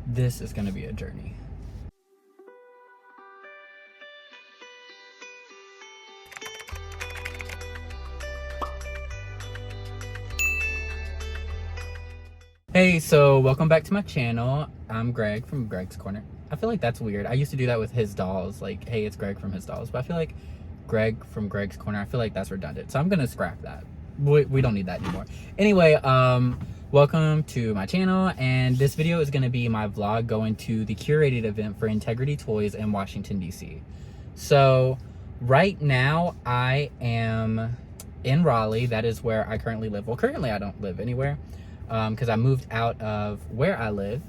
this is going to be a journey. Hey, so welcome back to my channel. I'm Greg from Greg's Corner. I feel like that's weird. I used to do that with his dolls, like, hey, it's Greg from his dolls, but I feel like Greg from Greg's Corner, I feel like that's redundant, so I'm gonna scrap that. We don't need that anymore. Anyway, welcome to my channel, and this video is gonna be my vlog going to the Curated event for Integrity Toys in Washington, D.C. So right now I am in Raleigh. That is where I currently live. Well, currently I don't live anywhere, because I moved out of where I live,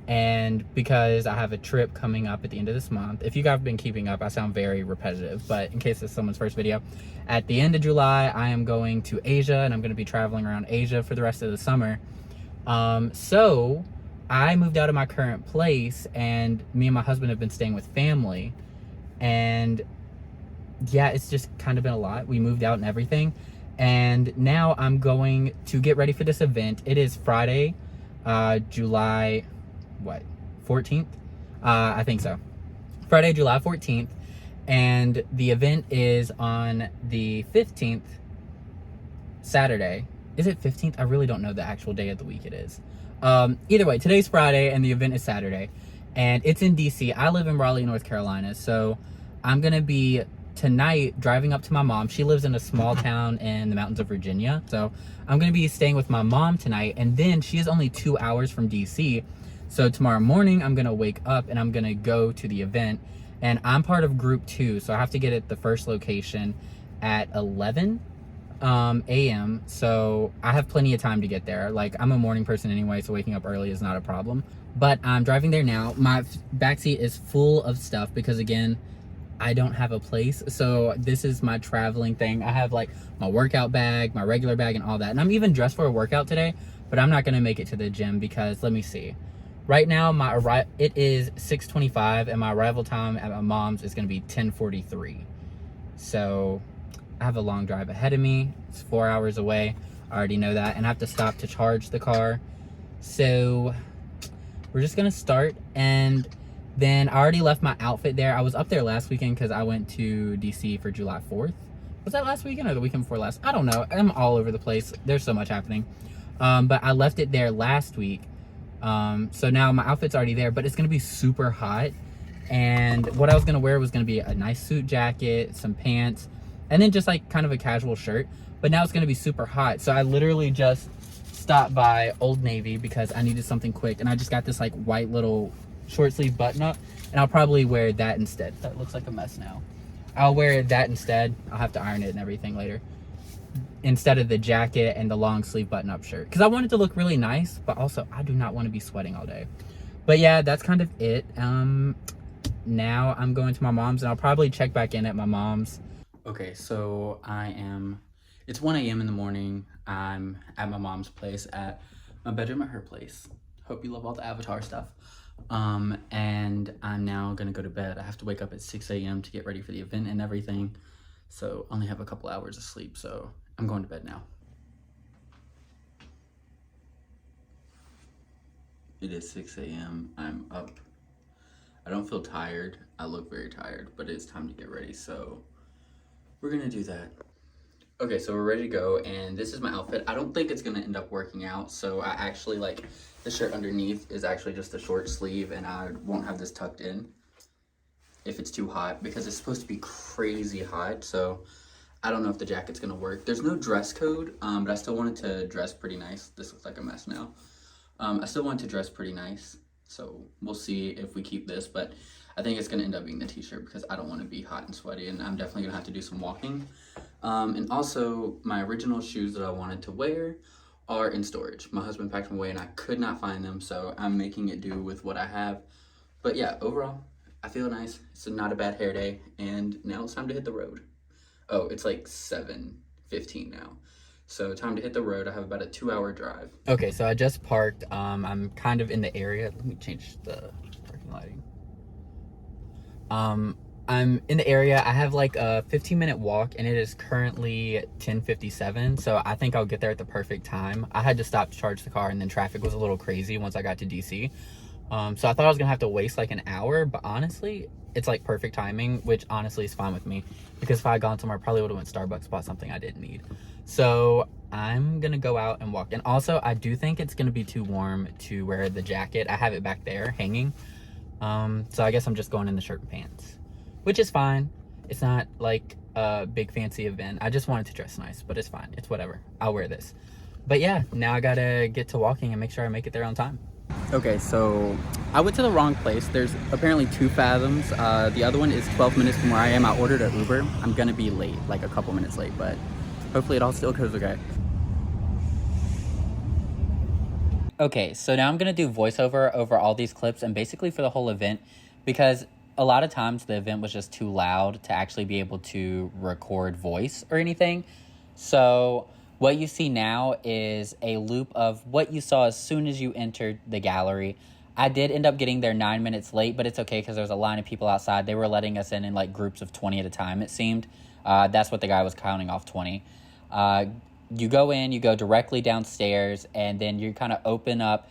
and because I have a trip coming up at the end of this month. If you guys have been keeping up, I sound very repetitive, but in case it's someone's first video, at the end of July, I am going to Asia, and I'm going to be traveling around Asia for the rest of the summer. So I moved out of my current place, and me and my husband have been staying with family, and yeah, it's just kind of been a lot. We moved out and everything. And now I'm going to get ready for this event. It is Friday, July, 14th? I think so. Friday, July 14th. And the event is on the 15th, Saturday. Is it 15th? I really don't know the actual day of the week it is. Either way, today's Friday and the event is Saturday. And it's in DC. I live in Raleigh, North Carolina. So I'm going to be tonight driving up to my mom. She lives in a small town in the mountains of Virginia, so I'm gonna be staying with my mom tonight, and then she is only 2 hours from DC. So tomorrow morning I'm gonna wake up and I'm gonna go to the event, and I'm part of group 2, so I have to get at the first location at 11 a.m. so I have plenty of time to get there. Like, I'm a morning person anyway, so waking up early is not a problem. But I'm driving there now. My backseat is full of stuff because, again, I don't have a place, so this is my traveling thing. I have like my workout bag, my regular bag, and all that. And I'm even dressed for a workout today, but I'm not gonna make it to the gym because, let me see. Right now, it is 6:25, and my arrival time at my mom's is gonna be 10:43. So I have a long drive ahead of me. It's 4 hours away. I already know that, and I have to stop to charge the car. So we're just gonna start, and then I already left my outfit there. I was up there last weekend because I went to DC for July 4th. Was that last weekend or the weekend before last? I don't know. I'm all over the place. There's so much happening. But I left it there last week. So now my outfit's already there, but it's going to be super hot. And what I was going to wear was going to be a nice suit jacket, some pants, and then just like kind of a casual shirt. But now it's going to be super hot. So I literally just stopped by Old Navy because I needed something quick. And I just got this like white little short sleeve button up, and I'll probably wear that instead. That looks like a mess now. I'll wear that instead. I'll have to iron it and everything later, instead of the jacket and the long sleeve button up shirt, because I want it to look really nice, but also I do not want to be sweating all day. But yeah, that's kind of it. Now I'm going to my mom's, and I'll probably check back in at my mom's. Okay, so it's 1 a.m. in the morning. I'm at my mom's place, at my bedroom at her place. Hope you love all the Avatar stuff. And I'm now gonna go to bed. I have to wake up at 6 a.m. to get ready for the event and everything, so only have a couple hours of sleep, so I'm going to bed now. It is 6 a.m. I'm up. I don't feel tired. I look very tired, but it's time to get ready, so we're gonna do that. Okay, so we're ready to go, and this is my outfit. I don't think it's gonna end up working out, so I actually, like, the shirt underneath is actually just a short sleeve, and I won't have this tucked in if it's too hot, because it's supposed to be crazy hot, so I don't know if the jacket's gonna work. There's no dress code, but I still wanted to dress pretty nice. This looks like a mess now. I still want to dress pretty nice, so we'll see if we keep this, but I think it's gonna end up being the t-shirt because I don't want to be hot and sweaty, and I'm definitely gonna have to do some walking. And also, my original shoes that I wanted to wear are in storage. My husband packed them away and I could not find them, so I'm making it do with what I have. But yeah, overall, I feel nice. It's not a bad hair day, and now it's time to hit the road. Oh, it's like 7:15 now. So time to hit the road. I have about a 2-hour drive. Okay, so I just parked. I'm kind of in the area. Let me change the parking lighting. I'm in the area. I have like a 15-minute walk, and it is currently 10:57, so I think I'll get there at the perfect time. I had to stop to charge the car, and then traffic was a little crazy once I got to DC. So I thought I was gonna have to waste like an hour, but honestly, it's like perfect timing, which honestly is fine with me, because if I had gone somewhere, I probably would have went Starbucks, bought something I didn't need. So I'm gonna go out and walk. And also, I do think it's gonna be too warm to wear the jacket. I have it back there hanging. So I guess I'm just going in the shirt and pants, which is fine. It's not like a big fancy event. I just wanted to dress nice, but it's fine. It's whatever. I'll wear this. But yeah, now I gotta get to walking and make sure I make it there on time. Okay, so I went to the wrong place. There's apparently 2 Fathoms. The other one is 12 minutes from where I am. I ordered an Uber. I'm gonna be late, like a couple minutes late, but hopefully it all still goes okay. Okay, so now I'm gonna do voiceover over all these clips and basically for the whole event, because a lot of times the event was just too loud to actually be able to record voice or anything. So what you see now is a loop of what you saw as soon as you entered the gallery. I did end up getting there 9 minutes late, but it's okay because there's a line of people outside. They were letting us in like groups of 20 at a time, it seemed. That's what the guy was counting off, 20. You go in, you go directly downstairs, and then you kind of open up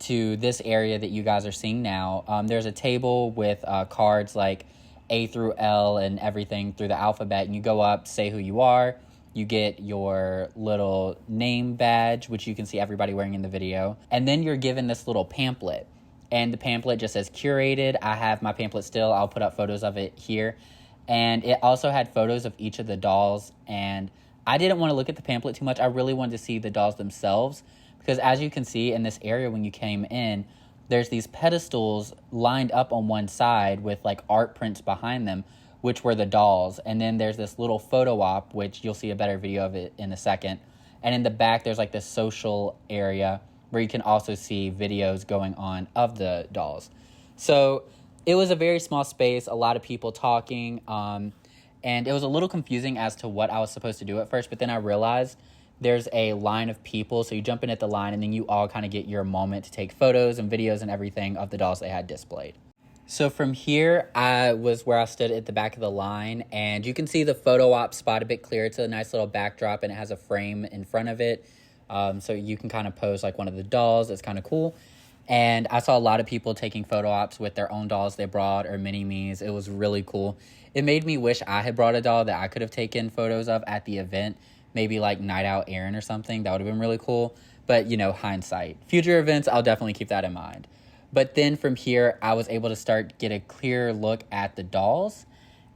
to this area that you guys are seeing now. There's a table with cards like A through L and everything through the alphabet, and you go up, say who you are. You get your little name badge, which you can see everybody wearing in the video. And then you're given this little pamphlet. And the pamphlet just says Curated. I have my pamphlet still. I'll put up photos of it here. And it also had photos of each of the dolls. And I didn't want to look at the pamphlet too much. I really wanted to see the dolls themselves. Because as you can see in this area when you came in, there's these pedestals lined up on one side with like art prints behind them, which were the dolls. And then there's this little photo op, which you'll see a better video of it in a second. And in the back, there's like this social area where you can also see videos going on of the dolls. So it was a very small space, a lot of people talking, and it was a little confusing as to what I was supposed to do at first, but then I realized there's a line of people, so you jump in at the line, and then you all kind of get your moment to take photos and videos and everything of the dolls they had displayed. So from here, I was where I stood at the back of the line, and you can see the photo op spot a bit clearer. It's a nice little backdrop, and it has a frame in front of it, so you can kind of pose like one of the dolls. It's kind of cool. And I saw a lot of people taking photo ops with their own dolls they brought or mini-me's. It was really cool. It made me wish I had brought a doll that I could have taken photos of at the event, maybe like Night Out Aaron or something. That would have been really cool. But, you know, hindsight. Future events, I'll definitely keep that in mind. But then from here, I was able to get a clearer look at the dolls.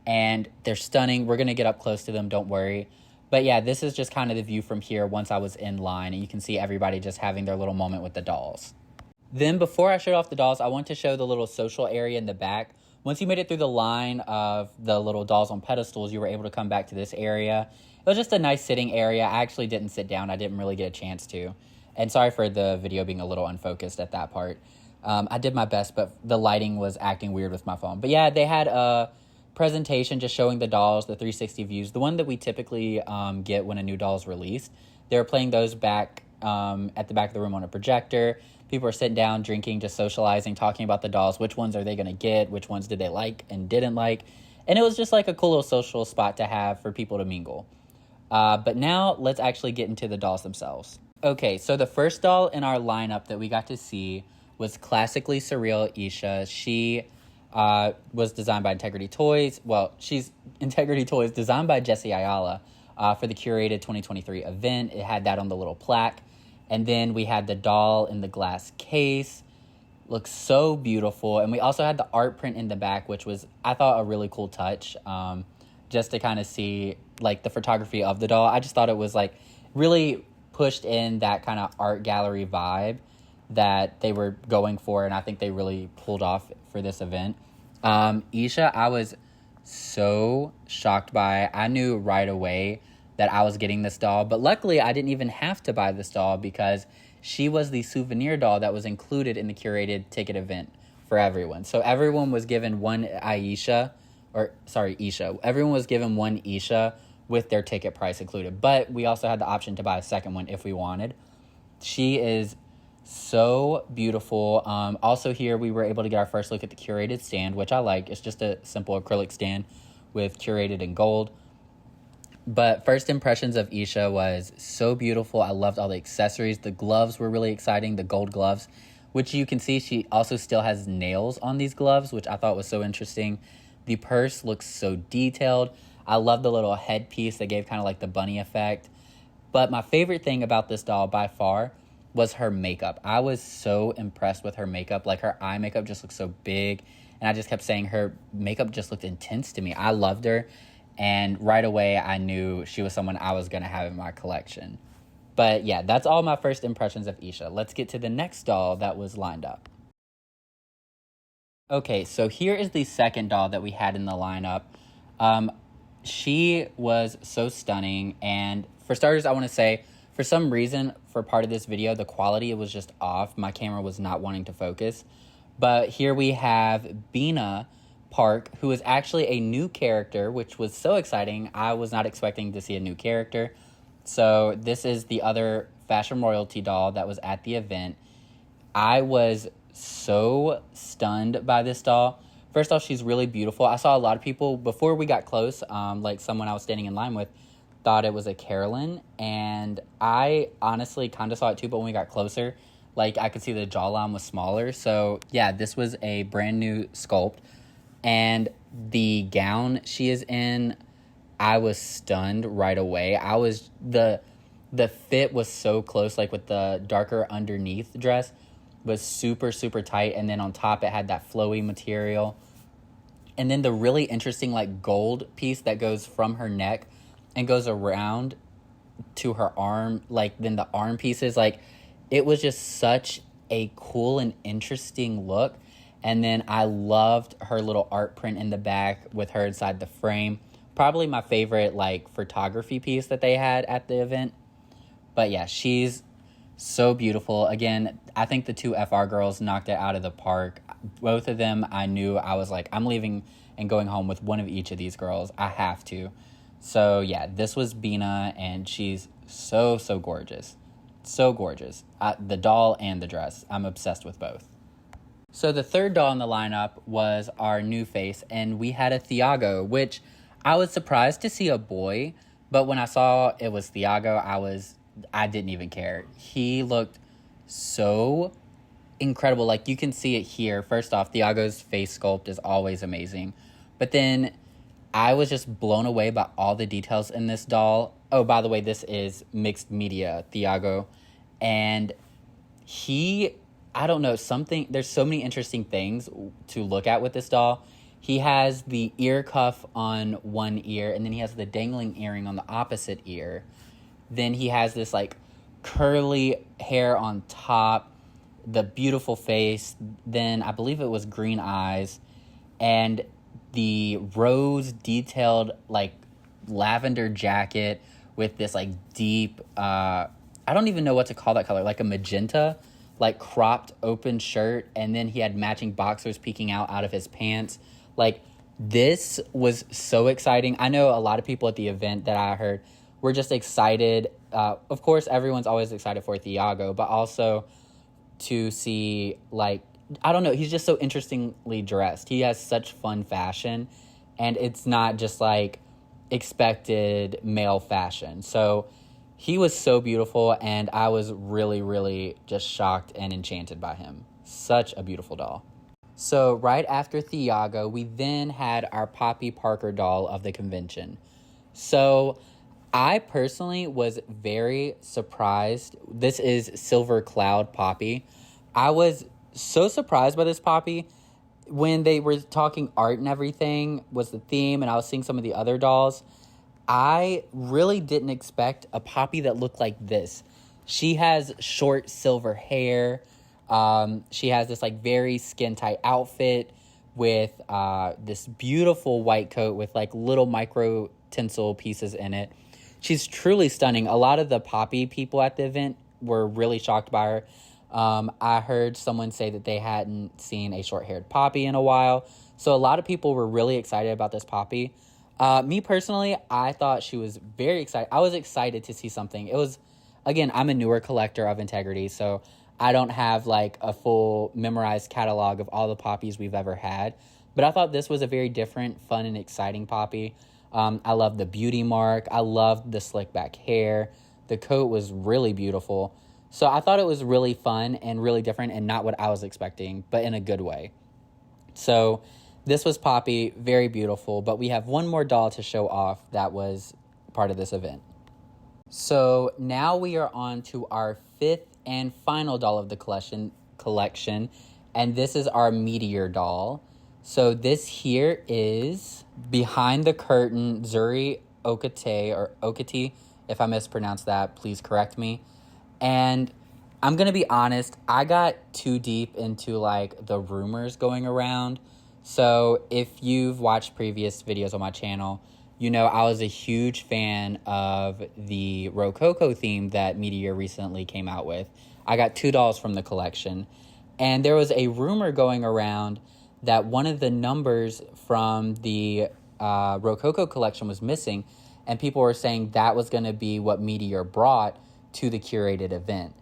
And they're stunning. We're going to get up close to them, don't worry. But yeah, this is just kind of the view from here once I was in line. And you can see everybody just having their little moment with the dolls. Then before I showed off the dolls, I want to show the little social area in the back. Once you made it through the line of the little dolls on pedestals, you were able to come back to this area. It was just a nice sitting area. I actually didn't sit down. I didn't really get a chance to. And sorry for the video being a little unfocused at that part. I did my best, but the lighting was acting weird with my phone. But yeah, they had a presentation just showing the dolls, the 360 views, the one that we typically get when a new doll is released. They were playing those back at the back of the room on a projector. People were sitting down, drinking, just socializing, talking about the dolls. Which ones are they going to get? Which ones did they like and didn't like? And it was just like a cool little social spot to have for people to mingle. But now let's actually get into the dolls themselves. Okay, so the first doll in our lineup that we got to see was Classically Surreal Isha. She was designed by Integrity Toys. Well, she's Integrity Toys, designed by Jesse Ayala for the Curated 2023 event. It had that on the little plaque. And then we had the doll in the glass case. Looks so beautiful. And we also had the art print in the back, which was, I thought, a really cool touch. Just to kind of see, like, the photography of the doll. I just thought it was, like, really pushed in that kind of art gallery vibe that they were going for. And I think they really pulled off for this event. Isha, I was so shocked by. I knew right away that I was getting this doll, but luckily I didn't even have to buy this doll because she was the souvenir doll that was included in the Curated ticket event for everyone. So everyone was given one Isha. Everyone was given one Isha with their ticket price included, but we also had the option to buy a second one if we wanted. She is so beautiful. Also here we were able to get our first look at the Curated stand, which I like. It's just a simple acrylic stand with Curated in gold. But first impressions of Isha was so beautiful. I loved all the accessories. The gloves were really exciting. The gold gloves which you can see she also still has nails on these gloves, which I thought was so interesting. The purse looks so detailed. I love the little headpiece that gave kind of like the bunny effect. But my favorite thing about this doll by far was her makeup. I was so impressed with her makeup. Like, her eye makeup just looked so big. And I just kept saying her makeup just looked intense to me. I loved her. And right away, I knew she was someone I was going to have in my collection. But yeah, that's all my first impressions of Isha. Let's get to the next doll that was lined up. Okay, so here is the second doll that we had in the lineup. She was so stunning. And for starters, I want to say, for some reason, for part of this video, the quality was just off. My camera was not wanting to focus. But here we have Bina Park, who is actually a new character, which was so exciting. I was not expecting to see a new character. So this is the other fashion royalty doll that was at the event. I was so stunned by this doll. First off, she's really beautiful. I saw a lot of people, before we got close, like someone I was standing in line with, thought it was a Carolyn, and I honestly kind of saw it too, but when we got closer, like, I could see the jawline was smaller. So yeah, this was a brand new sculpt, and the gown she is in, I was stunned right away. The fit was so close, like with the darker underneath dress was super, super tight, and then on top it had that flowy material. And then the really interesting, like, gold piece that goes from her neck and goes around to her arm, like, then the arm pieces, like, it was just such a cool and interesting look. And then I loved her little art print in the back with her inside the frame. Probably my favorite, like, photography piece that they had at the event. But yeah, she's so beautiful. Again, I think the two FR girls knocked it out of the park. Both of them, I knew, I was like, I'm leaving and going home with one of each of these girls. I have to. So yeah, this was Bina, and she's so, so gorgeous. So gorgeous. The doll and the dress. I'm obsessed with both. So the third doll in the lineup was our new face, and we had a Thiago, which I was surprised to see a boy, but when I saw it was Thiago, I didn't even care. He looked so incredible. Like, you can see it here. First off, Thiago's face sculpt is always amazing. But then I was just blown away by all the details in this doll. Oh, by the way, this is mixed media Thiago. And I don't know, there's so many interesting things to look at with this doll. He has the ear cuff on one ear, and then he has the dangling earring on the opposite ear. Then he has this, like, curly hair on top, the beautiful face. Then I believe it was green eyes, and the rose detailed, like, lavender jacket with this, like, deep, I don't even know what to call that color, like a magenta, like, cropped open shirt. And then he had matching boxers peeking out of his pants. Like, this was so exciting. I know a lot of people at the event that I heard were just excited. Of course, everyone's always excited for Thiago, but also to see, like, I don't know, he's just so interestingly dressed. He has such fun fashion, and it's not just, like, expected male fashion. So he was so beautiful, and I was really, really just shocked and enchanted by him. Such a beautiful doll. So right after Thiago, we then had our Poppy Parker doll of the convention. So I personally was very surprised. This is Silver Cloud Poppy. I was so surprised by this Poppy. When they were talking art and everything was the theme, and I was seeing some of the other dolls, I really didn't expect a Poppy that looked like this. She has short silver hair. She has this, like, very skin-tight outfit with this beautiful white coat with, like, little micro tinsel pieces in it. She's truly stunning. A lot of the Poppy people at the event were really shocked by her. I heard someone say that they hadn't seen a short-haired Poppy in a while. So a lot of people were really excited about this Poppy. Me personally, I thought she was very excited. I was excited to see something. It was, again, I'm a newer collector of Integrity, so I don't have, like, a full memorized catalog of all the Poppies we've ever had. But I thought this was a very different, fun, and exciting Poppy. I love the beauty mark. I loved the slick back hair. The coat was really beautiful. So I thought it was really fun and really different and not what I was expecting, but in a good way. So this was Poppy, very beautiful, but we have one more doll to show off that was part of this event. So now we are on to our fifth and final doll of the collection, and this is our Meteor doll. So this here is Behind the Curtain Zuri Okate, if I mispronounced that, please correct me. And I'm going to be honest, I got too deep into like the rumors going around. So if you've watched previous videos on my channel, you know I was a huge fan of the Rococo theme that Meteor recently came out with. I got 2 dolls from the collection. And there was a rumor going around that one of the numbers from the Rococo collection was missing. And people were saying that was going to be what Meteor brought to the curated event.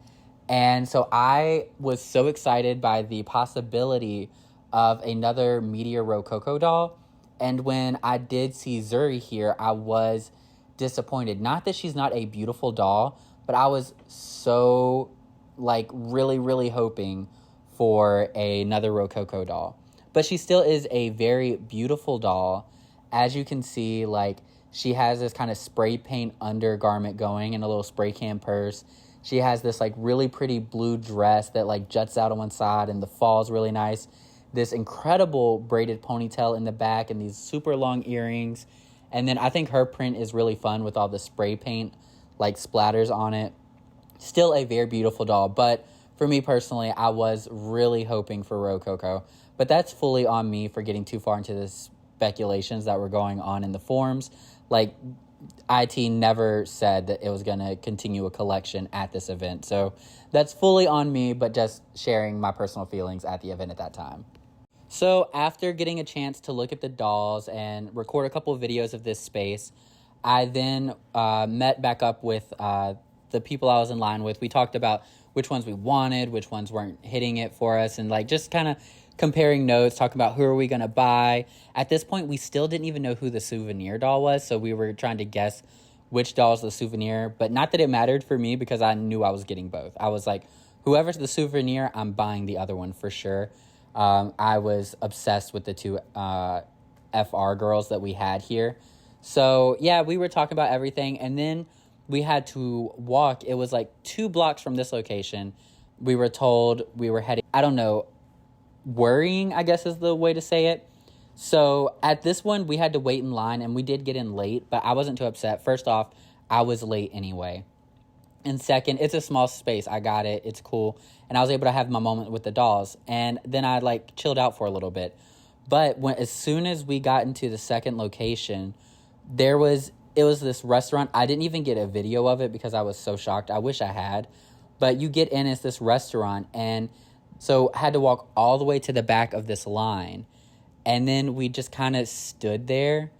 And so I was so excited by the possibility of another Meteor Rococo doll. And when I did see Zuri here, I was disappointed. Not that she's not a beautiful doll, but I was so like really, really hoping for another Rococo doll. But she still is a very beautiful doll. As you can see, like she has this kind of spray paint undergarment going and a little spray can purse. She has this like really pretty blue dress that like juts out on one side and the fall is really nice. This incredible braided ponytail in the back and these super long earrings. And then I think her print is really fun with all the spray paint like splatters on it. Still a very beautiful doll, but for me personally, I was really hoping for Rococo. But that's fully on me for getting too far into the speculations that were going on in the forums. Like, IT never said that it was going to continue a collection at this event. So that's fully on me, but just sharing my personal feelings at the event at that time. So after getting a chance to look at the dolls and record a couple of videos of this space, I then met back up with the people I was in line with. We talked about which ones we wanted, which ones weren't hitting it for us, and like just kind of comparing notes, talking about who are we going to buy. At this point, we still didn't even know who the souvenir doll was, so we were trying to guess which doll is the souvenir, but not that it mattered for me because I knew I was getting both. I was like, whoever's the souvenir, I'm buying the other one for sure. I was obsessed with the 2 FR girls that we had here. So, yeah, we were talking about everything, and then we had to walk. It was like 2 blocks from this location. We were told we were heading, I don't know, worrying, I guess is the way to say it. So at this one, we had to wait in line, and we did get in late, but I wasn't too upset. First off, I was late anyway. And second, it's a small space. I got it. It's cool. And I was able to have my moment with the dolls. And then I like chilled out for a little bit. But as soon as we got into the second location, it was this restaurant. I didn't even get a video of it because I was so shocked. I wish I had. But you get in, it's this restaurant. And so I had to walk all the way to the back of this line. And then we just kind of stood there.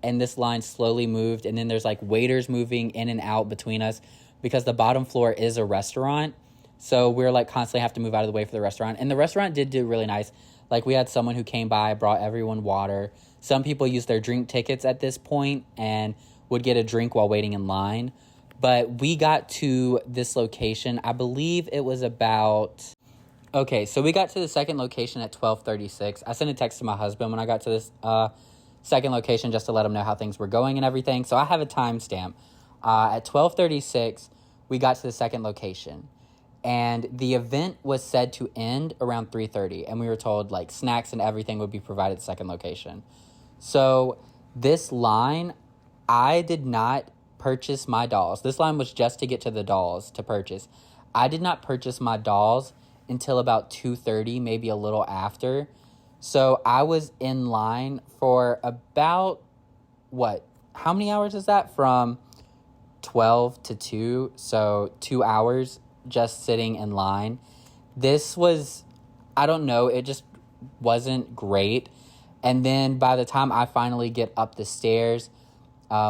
And this line slowly moved. And then there's like waiters moving in and out between us, because the bottom floor is a restaurant. So we're like constantly have to move out of the way for the restaurant. And the restaurant did do really nice. Like we had someone who came by, brought everyone water. Some people used their drink tickets at this point and would get a drink while waiting in line. But we got to this location, I believe it was about... Okay, so we got to the second location at 12:36. I sent a text to my husband when I got to this second location just to let him know how things were going and everything. So I have a timestamp. At 12:36, we got to the second location. And the event was said to end around 3:30. And we were told, like, snacks and everything would be provided at the second location. So this line, I did not purchase my dolls. This line was just to get to the dolls to purchase. I did not purchase my dolls until about 2:30, maybe a little after. So I was in line for about, how many hours is that? From 12 to 2, so 2 hours just sitting in line. This was, I don't know, it just wasn't great. And then by the time I finally get up the stairs,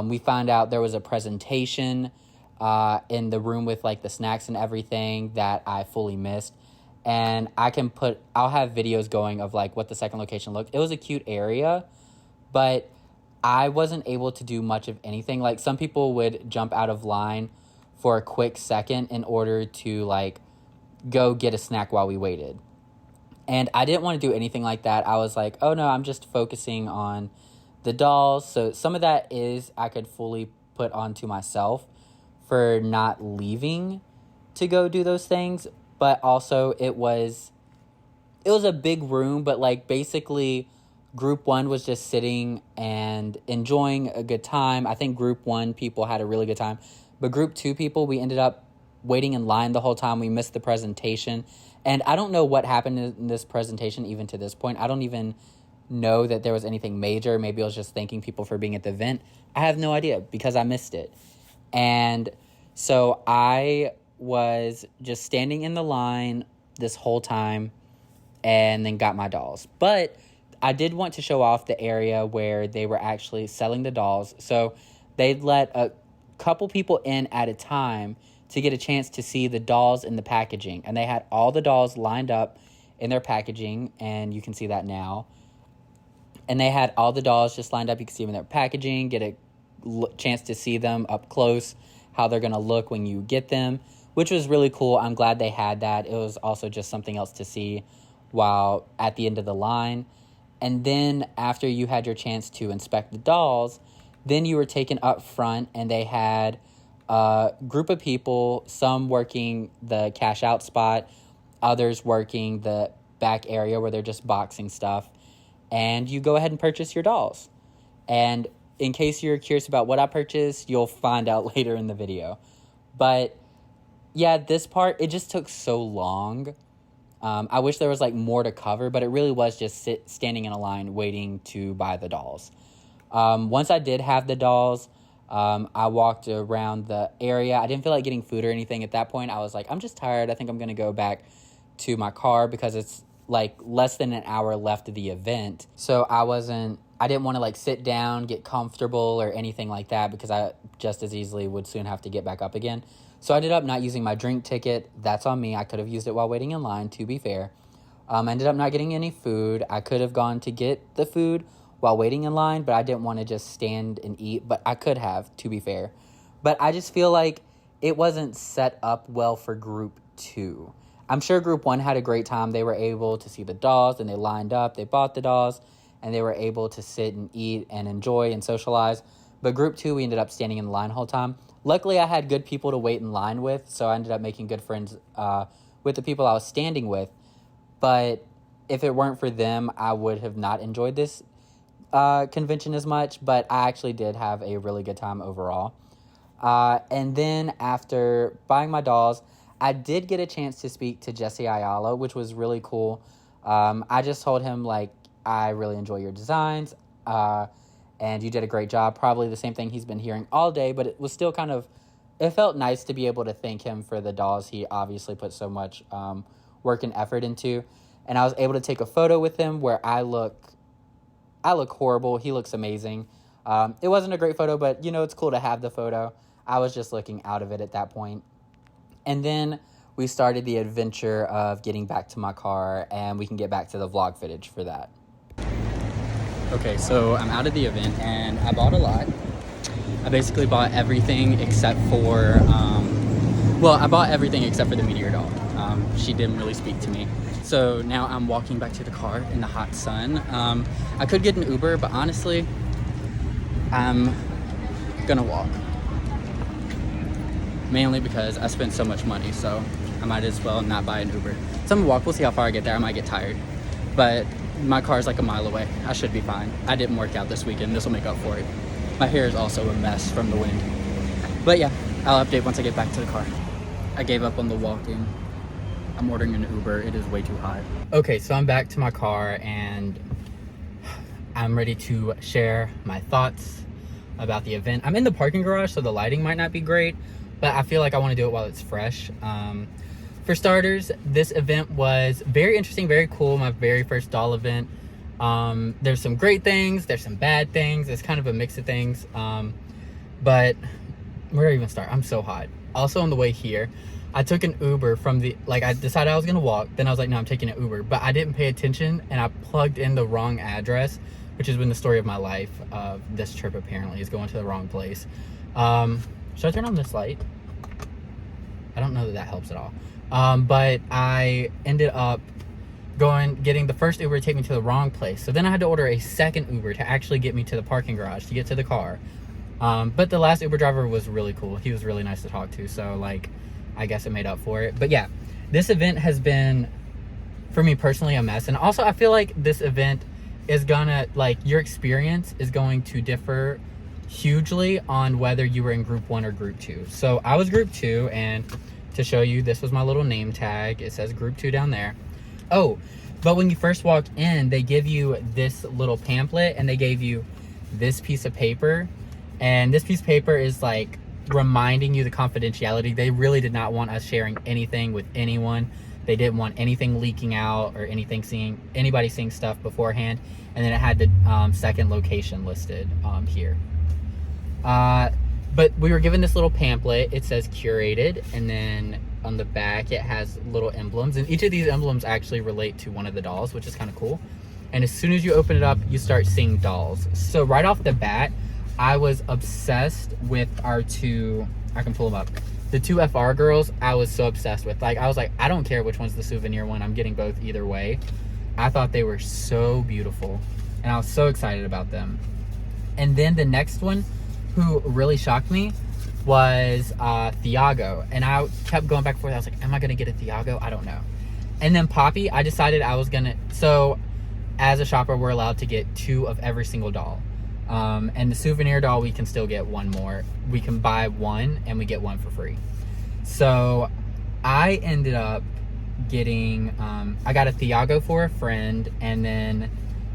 we found out there was a presentation in the room with like the snacks and everything that I fully missed. And I'll have videos going of like what the second location looked. It was a cute area, but I wasn't able to do much of anything. Like some people would jump out of line for a quick second in order to like go get a snack while we waited. And I didn't want to do anything like that. I was like, oh no, I'm just focusing on the dolls. So some of that is I could fully put onto myself for not leaving to go do those things. But also it was a big room, but like basically group 1 was just sitting and enjoying a good time. I think group 1 people had a really good time. But group 2 people, we ended up waiting in line the whole time. We missed the presentation. And I don't know what happened in this presentation even to this point. I don't even know that there was anything major. Maybe I was just thanking people for being at the event. I have no idea because I missed it. And so I was just standing in the line this whole time and then got my dolls. But I did want to show off the area where they were actually selling the dolls. So they'd let a couple people in at a time to get a chance to see the dolls in the packaging. And they had all the dolls lined up in their packaging, and you can see that now. And they had all the dolls just lined up. You can see them in their packaging, get a chance to see them up close, how they're going to look when you get them, which was really cool. I'm glad they had that. It was also just something else to see while at the end of the line. And then after you had your chance to inspect the dolls, then you were taken up front, and they had a group of people, some working the cash out spot, others working the back area where they're just boxing stuff. And you go ahead and purchase your dolls. And in case you're curious about what I purchased, you'll find out later in the video. But yeah, this part, it just took so long. I wish there was like more to cover, but it really was just standing in a line waiting to buy the dolls. Once I did have the dolls, I walked around the area. I didn't feel like getting food or anything at that point. I was like, I'm just tired. I think I'm going to go back to my car because it's like less than an hour left of the event. So I didn't want to like sit down, get comfortable or anything like that because I just as easily would soon have to get back up again. So I ended up not using my drink ticket. That's on me. I could have used it while waiting in line, to be fair. I ended up not getting any food. I could have gone to get the food while waiting in line, but I didn't want to just stand and eat, but I could have, to be fair. But I just feel like it wasn't set up well for group 2. I'm sure group 1 had a great time. They were able to see the dolls, and they lined up, they bought the dolls, and they were able to sit and eat and enjoy and socialize. But group 2, we ended up standing in the line the whole time. Luckily, I had good people to wait in line with, so I ended up making good friends with the people I was standing with. But if it weren't for them, I would have not enjoyed this convention as much, but I actually did have a really good time overall. And then after buying my dolls, I did get a chance to speak to Jesse Ayala, which was really cool. I just told him, like, I really enjoy your designs, and you did a great job. Probably the same thing he's been hearing all day, but it was still it felt nice to be able to thank him for the dolls he obviously put so much work and effort into. And I was able to take a photo with him where I look horrible. He looks amazing. It wasn't a great photo, but, it's cool to have the photo. I was just looking out of it at that point. And then we started the adventure of getting back to my car, and we can get back to the vlog footage for that. Okay, so I'm out of the event, and I bought a lot. I basically bought everything except for, I bought everything except for the meteor doll. She didn't really speak to me. So now I'm walking back to the car in the hot sun. I could get an Uber, but honestly, I'm gonna walk. Mainly because I spent so much money, so I might as well not buy an Uber. So I'm gonna walk, we'll see how far I get there. I might get tired, but my car's like a mile away. I should be fine. I didn't work out this weekend, this will make up for it. My hair is also a mess from the wind. But yeah, I'll update once I get back to the car. I gave up on the walking. I'm ordering an Uber, it is way too hot. Okay, so I'm back to my car and I'm ready to share my thoughts about the event. I'm in the parking garage, so the lighting might not be great, but I feel like I want to do it while it's fresh. For starters, this event was very interesting, very cool. My very first doll event. There's some great things, there's some bad things. It's kind of a mix of things. But where do I even start? I'm so hot. Also on the way here, I took an Uber from I decided I was gonna walk. Then I was like, no, I'm taking an Uber. But I didn't pay attention and I plugged in the wrong address, which has been the story of my life. This trip apparently is going to the wrong place. Should I turn on this light? I don't know that that helps at all. But I ended up getting the first Uber to take me to the wrong place. So then I had to order a second Uber to actually get me to the parking garage to get to the car. But the last Uber driver was really cool. He was really nice to talk to. So like, I guess it made up for it. But yeah, this event has been, for me personally, a mess. And also I feel like this event is gonna, like, your experience is going to differ hugely on whether you were in group 1 or group 2. So I was group 2, and to show you, this was my little name tag. It says group 2 down there. Oh, but when you first walk in, they give you this little pamphlet, and they gave you this piece of paper. And this piece of paper is like reminding you the confidentiality. They really did not want us sharing anything with anyone. They didn't want anything leaking out or anybody seeing stuff beforehand. And then it had the second location listed here. But we were given this little pamphlet. It says Curated, and then on the back it has little emblems, and each of these emblems actually relate to one of the dolls, which is kind of cool. And as soon as you open it up, you start seeing dolls. So right off the bat, I was obsessed with our two, I can pull them up, the two FR girls. I was so obsessed with. Like, I was like, I don't care which one's the souvenir one, I'm getting both either way. I thought they were so beautiful, and I was so excited about them. And then the next one, who really shocked me, was Thiago. And I kept going back and forth. I was like, am I gonna get a Thiago? I don't know. And then Poppy, I decided I was gonna, so as a shopper, we're allowed to get 2 of every single doll. And the souvenir doll, we can still get 1 more. We can buy 1 and we get 1 for free. So I ended up getting, I got a Thiago for a friend, and then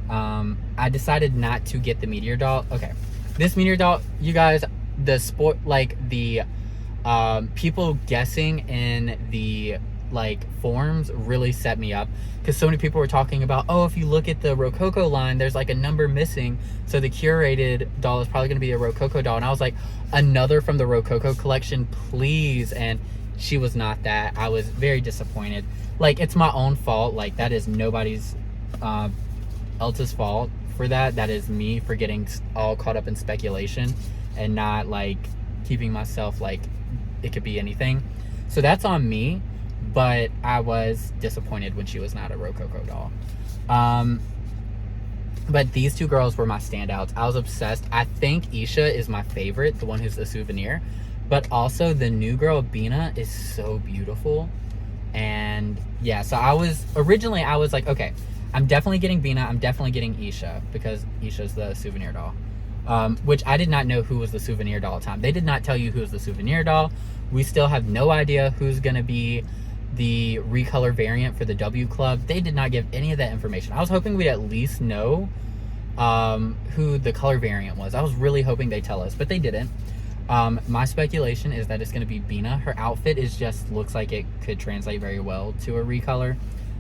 I decided not to get the Meteor doll. Okay, this Meteor doll, you guys, the sport, like the people guessing in the like forums really set me up, because so many people were talking about, oh, if you look at the Rococo line, there's like a number missing, so the Curated doll is probably going to be a Rococo doll. And I was like, another from the Rococo collection, please. And she was not that. I was very disappointed. Like, it's my own fault. Like, that is nobody's else's fault for that. That is me for getting all caught up in speculation and not like keeping myself like it could be anything. So that's on me. But I was disappointed when she was not a Rococo doll. But these 2 girls were my standouts. I was obsessed. I think Isha is my favorite, the one who's the souvenir. But also the new girl, Bina, is so beautiful. And yeah, so I was like, okay, I'm definitely getting Bina. I'm definitely getting Isha, because Isha's the souvenir doll. Which I did not know who was the souvenir doll at the time. They did not tell you who was the souvenir doll. We still have no idea who's going to be the recolor variant for the W Club. They did not give any of that information. I was hoping we'd at least know who the color variant was. I was really hoping they'd tell us, but they didn't. My speculation is that it's going to be Bina. Her outfit looks like it could translate very well to a recolor,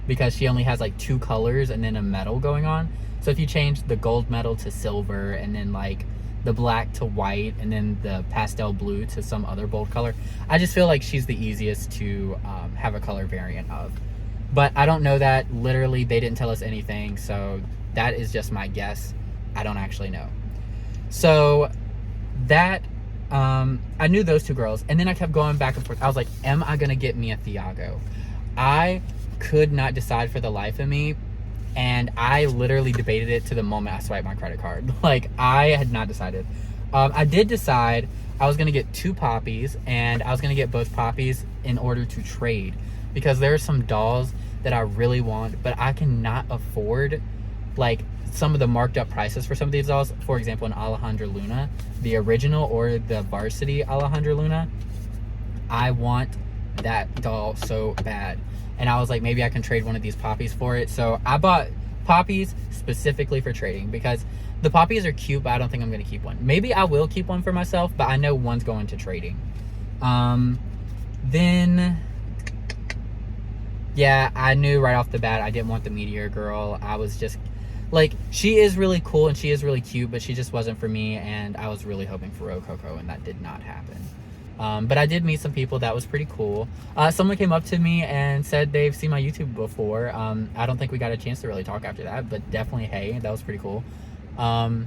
because she only has like 2 colors and then a metal going on. So if you change the gold metal to silver, and then like the black to white, and then the pastel blue to some other bold color, I just feel like she's the easiest to have a color variant of. But I don't know that. Literally, they didn't tell us anything, so that is just my guess. I don't actually know. So that, I knew those 2 girls, and then I kept going back and forth. I was like, am I gonna get me a Thiago? I could not decide for the life of me. And I literally debated it to the moment I swiped my credit card. Like, I had not decided. I did decide I was going to get 2 poppies, and I was going to get both poppies in order to trade, because there are some dolls that I really want, but I cannot afford like some of the marked up prices for some of these dolls. For example, an Alejandra Luna, the original or the varsity Alejandra Luna. I want that doll so bad. And I was like, maybe I can trade one of these poppies for it. So I bought poppies specifically for trading, because the poppies are cute, but I don't think I'm going to keep one. Maybe I will keep one for myself, but I know one's going to trading. Then, yeah, I knew right off the bat I didn't want the Meteor girl. I was just like, she is really cool and she is really cute, but she just wasn't for me. And I was really hoping for Rococo, and that did not happen. But I did meet some people. That was pretty cool. Someone came up to me and said they've seen my YouTube before. I don't think we got a chance to really talk after that, but definitely, hey, that was pretty cool. But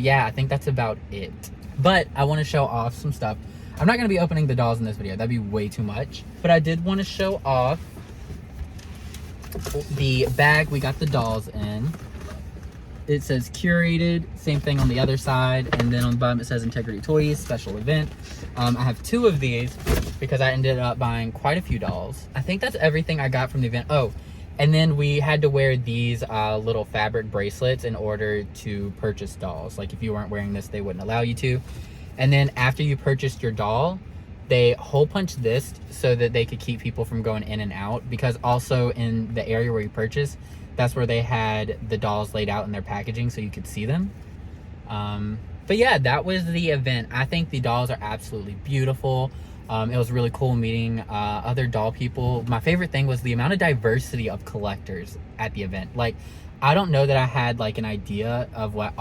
yeah, I think that's about it. But I want to show off some stuff. I'm not going to be opening the dolls in this video. That'd be way too much. But I did want to show off the bag we got the dolls in. It says Curated, same thing on the other side, and then on the bottom it says Integrity Toys, special event. I have 2 of these because I ended up buying quite a few dolls. I think that's everything I got from the event. Oh, and then we had to wear these little fabric bracelets in order to purchase dolls. Like if you weren't wearing this, they wouldn't allow you to. And then after you purchased your doll, they hole punched this so that they could keep people from going in and out, because also in the area where you purchased, that's where they had the dolls laid out in their packaging so you could see them. But yeah, that was the event. I think the dolls are absolutely beautiful. It was really cool meeting other doll people. My favorite thing was the amount of diversity of collectors at the event. Like, I don't know that I had like an idea of what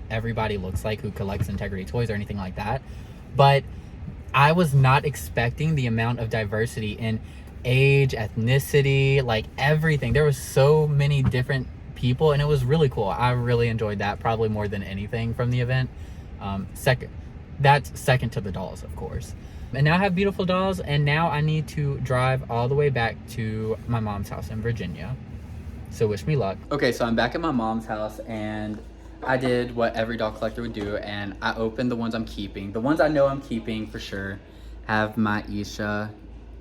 everybody looks like who collects Integrity Toys or anything like that, but I was not expecting the amount of diversity in age, ethnicity, like everything. There was so many different people, and it was really cool. I really enjoyed that, probably more than anything from the event. That's second to the dolls, of course. And now I have beautiful dolls, and now I need to drive all the way back to my mom's house in Virginia. So wish me luck. Okay, so I'm back at my mom's house, and I did what every doll collector would do, and I opened the ones I'm keeping. The ones I know I'm keeping for sure have my Isha.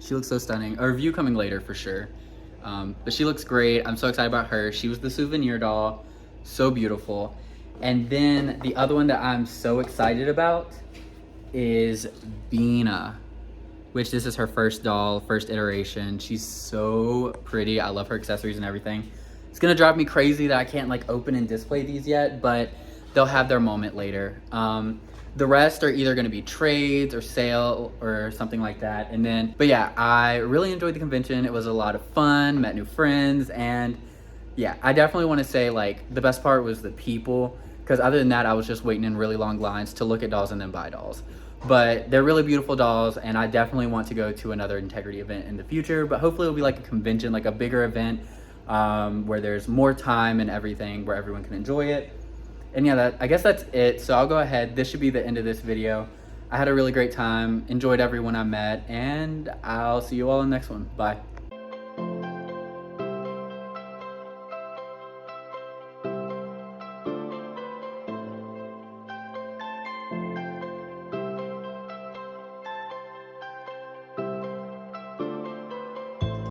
She looks so stunning. A review coming later for sure. But she looks great. I'm so excited about her. She was the souvenir doll. So beautiful. And then the other one that I'm so excited about is Bina, which this is her first doll, first iteration. She's so pretty. I love her accessories and everything. It's gonna drive me crazy that I can't like open and display these yet, but they'll have their moment later. The rest are either gonna be trades or sale or something like that. And then, but yeah, I really enjoyed the convention. It was a lot of fun, met new friends, and yeah, I definitely wanna say like the best part was the people, because other than that, I was just waiting in really long lines to look at dolls and then buy dolls. But they're really beautiful dolls, and I definitely want to go to another Integrity event in the future, but hopefully it'll be like a convention, like a bigger event, where there's more time and everything, where everyone can enjoy it. And yeah, I guess that's it. So I'll go ahead. This should be the end of this video. I had a really great time, enjoyed everyone I met, and I'll see you all in the next one. Bye.